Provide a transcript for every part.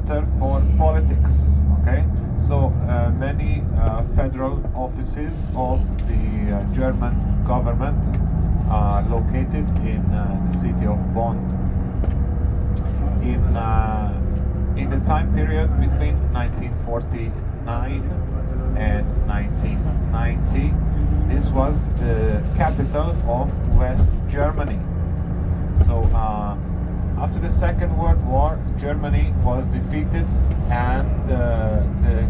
center for politics. Okay, so many federal offices of the German government are located in the city of Bonn. In the time period between 1949 and 1990, this was the capital of West Germany. So after the Second World War, Germany was defeated and the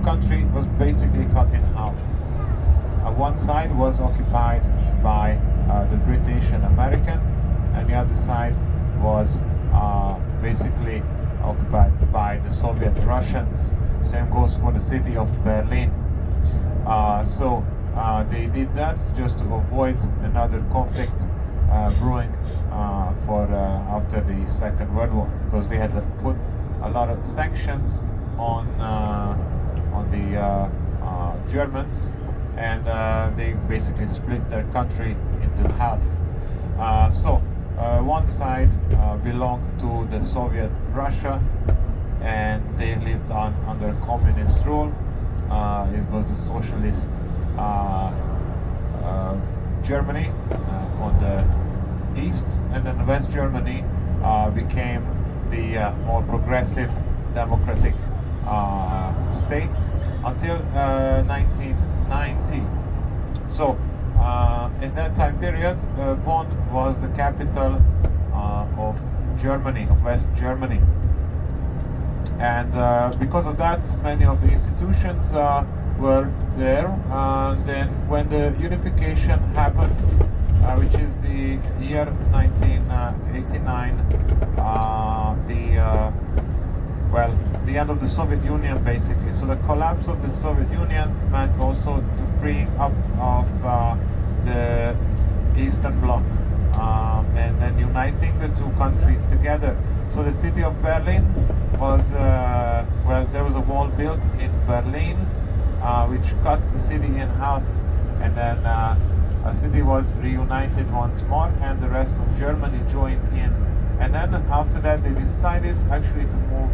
country was basically cut in half. One side was occupied by the British and American, and the other side was basically occupied by the Soviet Russians. Same goes for the city of Berlin. So they did that just to avoid another conflict brewing for after the Second World War, because they had put a lot of sanctions on the Germans, and they basically split their country into half. So one side belonged to the Soviet Russia, and they lived under communist rule. It was the socialist Germany on the east, and then West Germany became the more progressive democratic state until 1990. So in that time period, Bonn was the capital of Germany, of West Germany. And because of that, many of the institutions were there. Then when the unification happens, which is the year 1989, the end of the Soviet Union, basically. So the collapse of the Soviet Union meant also to free up of the Eastern Bloc, and then uniting the two countries together. So the city of Berlin was, there was a wall built in Berlin, which cut the city in half, and then the city was reunited once more, and the rest of Germany joined in. And then after that, they decided actually to move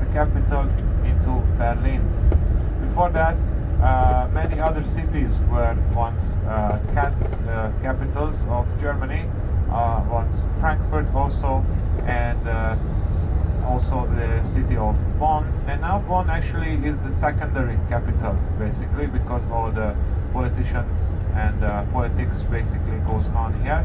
the capital into Berlin. Before that, many other cities were once capitals of Germany. Once Frankfurt also, and also the city of Bonn. And now Bonn actually is the secondary capital, basically, because all the politicians and politics basically goes on here.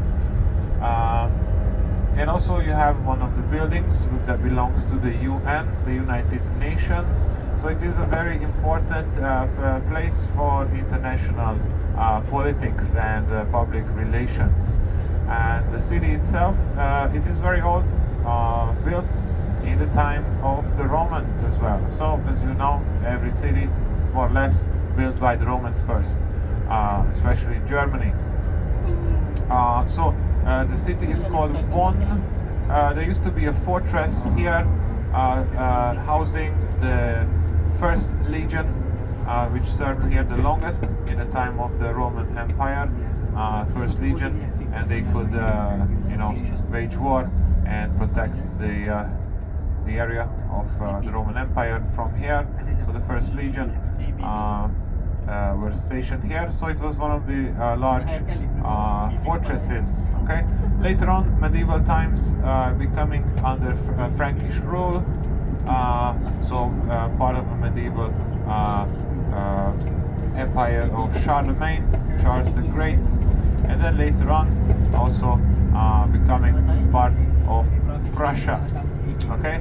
And also you have one of the buildings that belongs to the UN, the United Nations. So it is a very important place for international politics and public relations. And the city itself, it is very old, built in the time of the Romans as well. So as you know, every city more or less built by the Romans first, especially in Germany. The city is called Bonn. There used to be a fortress here housing the First Legion, which served here the longest in the time of the Roman Empire. First Legion, and they could, wage war and protect the area of the Roman Empire from here. So the First Legion were stationed here. So it was one of the large fortresses. Okay. Later on, medieval times, becoming under Frankish rule. Part of the medieval empire of Charlemagne, Charles the Great, and then later on also becoming part of Prussia. Okay,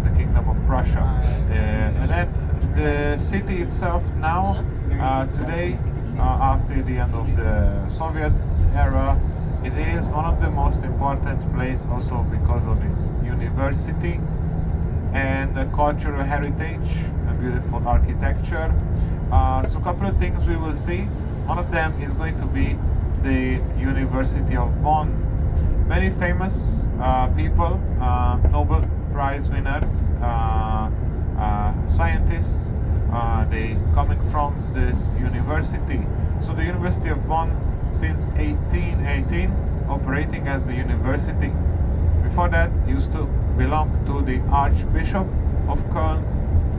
the Kingdom of Prussia, and then the city itself now, today, after the end of the Soviet era, it is one of the most important places also because of its university and the cultural heritage and beautiful architecture. So a couple of things we will see. One of them is going to be the University of Bonn. Many famous people, Nobel Prize winners, scientists, they coming from this university. So the University of Bonn since 1818 operating as the university. Before that used to belonged to the Archbishop of Köln,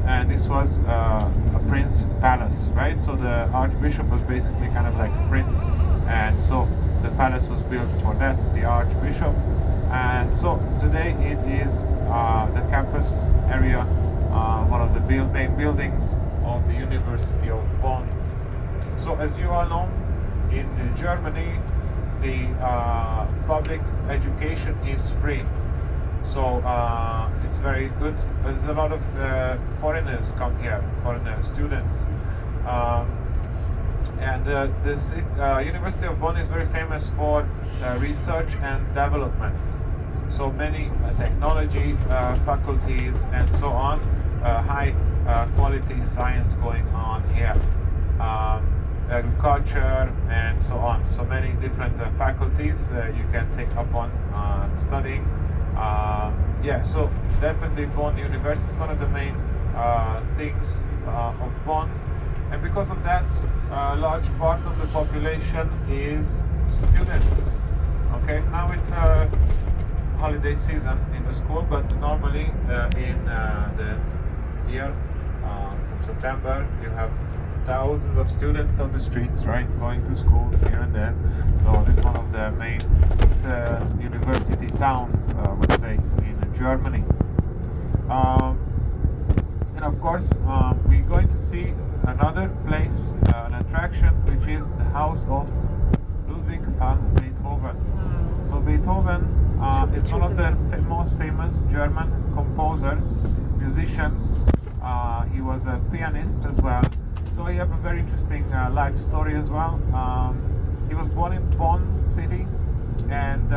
and this was a prince palace, right? So the Archbishop was basically kind of like a prince, and so the palace was built for that, the Archbishop. And so today it is the campus area, one of the main buildings of the University of Bonn. So as you all know, in Germany the public education is free. So it's very good. There's a lot of foreigners come here, foreign students. And the University of Bonn is very famous for research and development. So many technology faculties and so on, high quality science going on here. Agriculture and so on. So many different faculties you can take up on studying. Yeah, so definitely Bonn University is one of the main things of Bonn, and because of that, a large part of the population is students. Okay, now it's a holiday season in the school, but normally in the year from September you have thousands of students on the streets, right, going to school here and there. So this is one of the main university towns, I would say, in Germany. And of course, we're going to see another place, an attraction, which is the house of Ludwig van Beethoven. So Beethoven is one of the most famous German composers, musicians. He was a pianist as well. So he has a very interesting life story as well. He was born in Bonn city, and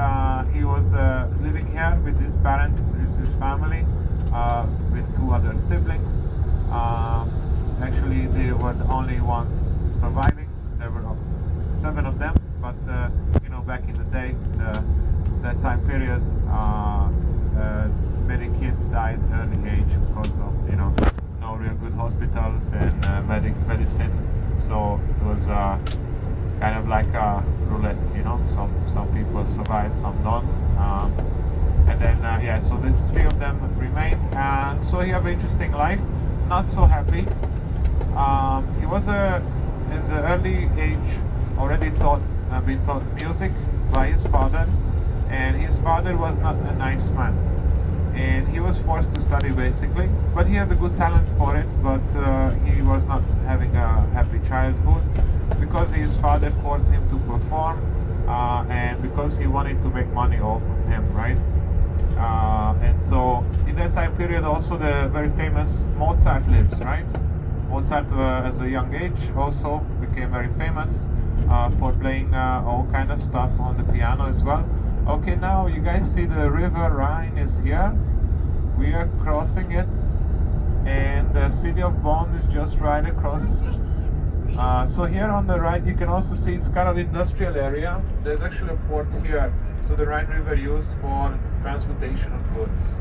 he was living here with his parents, his family, with two other siblings. Actually, they were the only ones surviving. There were 7 of them, but you know, back in the day, that time period, many kids died early age because of, you know, no real good hospitals and medicine. So it was kind of like a roulette, you know. Some people survive, some don't. And then yeah, so the 3 of them remained, and so he had an interesting life. Not so happy. He was in the early age already been taught music by his father, and his father was not a nice man, and he was forced to study basically. But he had a good talent for it, but he was not having a happy childhood because his father forced him to perform, and because he wanted to make money off of him, right? And so in that time period also the very famous Mozart lives, right? Mozart as a young age also became very famous for playing all kind of stuff on the piano as well. Okay, now you guys see the river Rhine is here. We are crossing it, and the city of Bonn is just right across. So here on the right you can also see it's kind of industrial area. There's actually a port here, so the Rhine River used for transportation of goods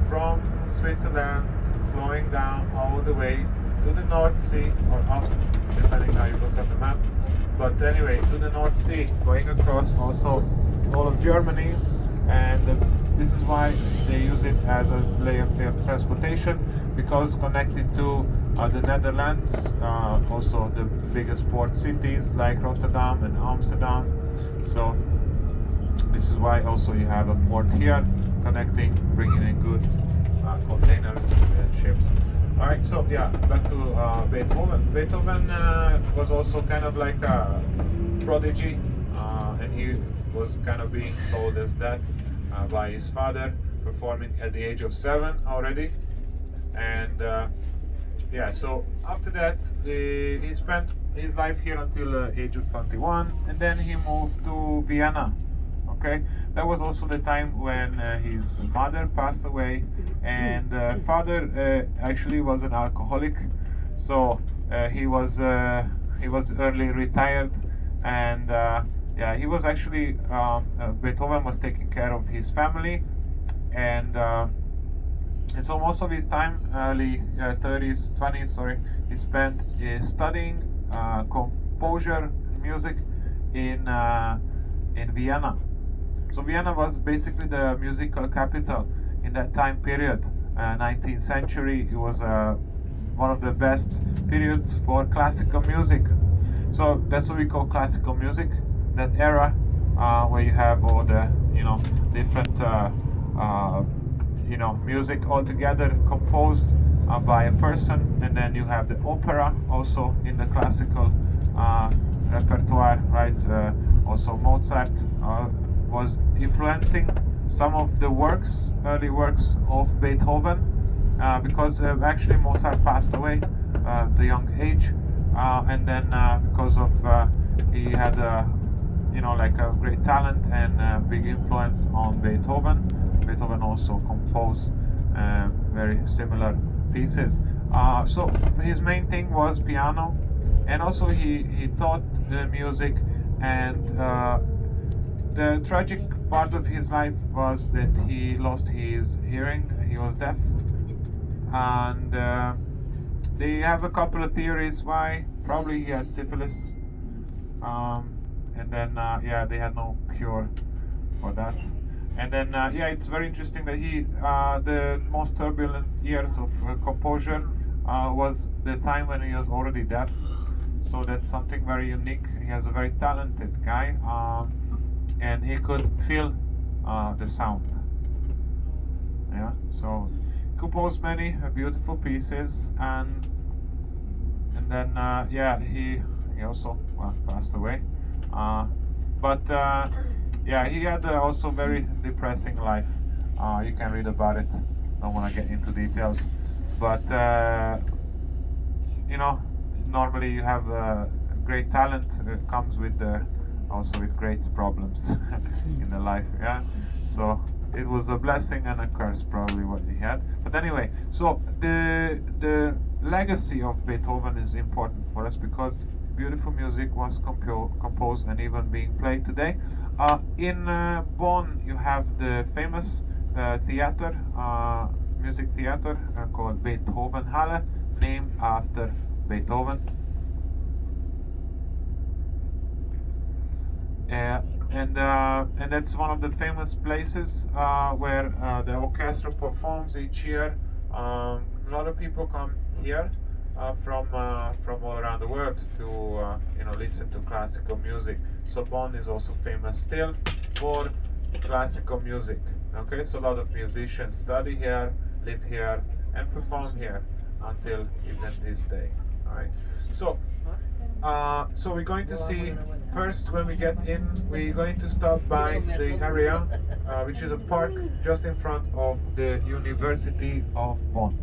from Switzerland, flowing down all the way to the North Sea, or up, depending how you look at the map. But anyway, to the North Sea, going across also all of Germany, and this is why they use it as a way of transportation, because connected to the Netherlands, also the biggest port cities like Rotterdam and Amsterdam. So this is why also you have a port here connecting, bringing in goods, containers and ships. Alright, so yeah, back to Beethoven. Beethoven was also kind of like a prodigy, and he was kind of being sold as that by his father, performing at the age of 7 already. And yeah, so after that he spent his life here until the age of 21, and then he moved to Vienna. Okay, that was also the time when his mother passed away, and father actually was an alcoholic, so he was early retired, and yeah, he was actually Beethoven was taking care of his family, and so most of his time, early 30s, 20s, sorry, he spent studying composure music in Vienna. So Vienna was basically the musical capital in that time period. 19th century, it was one of the best periods for classical music. So that's what we call classical music, that era where you have all the different music all together composed by a person, and then you have the opera also in the classical repertoire, right? Also Mozart was influencing some of the early works of Beethoven, because actually Mozart passed away at a young age, and then because of he had like a great talent and big influence on Beethoven. Beethoven also composed very similar pieces. So his main thing was piano, and also he taught music. And the tragic part of his life was that he lost his hearing. He was deaf, and they have a couple of theories why. Probably he had syphilis, and then they had no cure for that. And then it's very interesting that he the most turbulent years of composure was the time when he was already deaf. So that's something very unique. He has a very talented guy, and he could feel the sound. Yeah, so he composed many beautiful pieces, and then he also passed away. But he had also very depressing life. You can read about it. Don't want to get into details, but normally you have great talent. It comes with also with great problems in the life. Yeah, so it was a blessing and a curse, probably what he had. But anyway, so the legacy of Beethoven is important for us because beautiful music was composed and even being played today. In Bonn, you have the famous theater, music theater called Beethoven Halle, named after Beethoven. And that's one of the famous places where the orchestra performs each year. A lot of people come here from all around the world to listen to classical music. So Bonn is also famous still for classical music. Okay, so a lot of musicians study here, live here, and perform here until even this day. All right. So we're going to see first when we get in. We're going to stop by the area, which is a park just in front of the University of Bonn.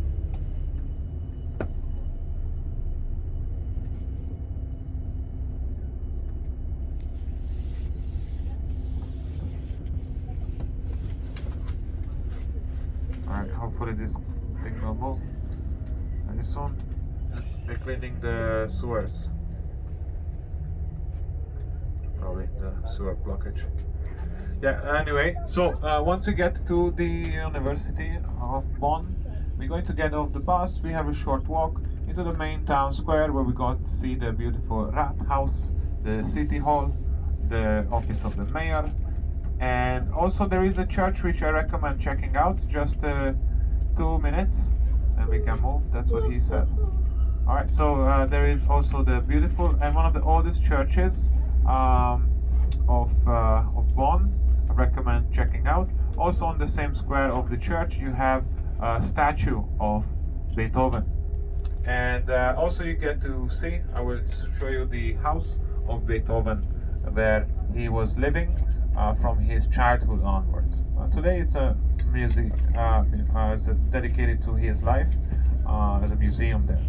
Alright, hopefully this thing will move very soon. They're cleaning the sewers. Probably the sewer blockage. Yeah, anyway, so once we get to the University of Bonn, we're going to get off the bus. We have a short walk into the main town square where we're going to see the beautiful Rathaus, the city hall, the office of the mayor, and also there is a church which I recommend checking out. Just 2 minutes and we can move. That's what he said. Alright, so there is also the beautiful and one of the oldest churches of Bonn. I recommend checking out. Also on the same square of the church you have a statue of Beethoven, and also you get to see, I will show you the house of Beethoven where he was living from his childhood onwards. Today it's a music it's dedicated to his life. There's a museum there.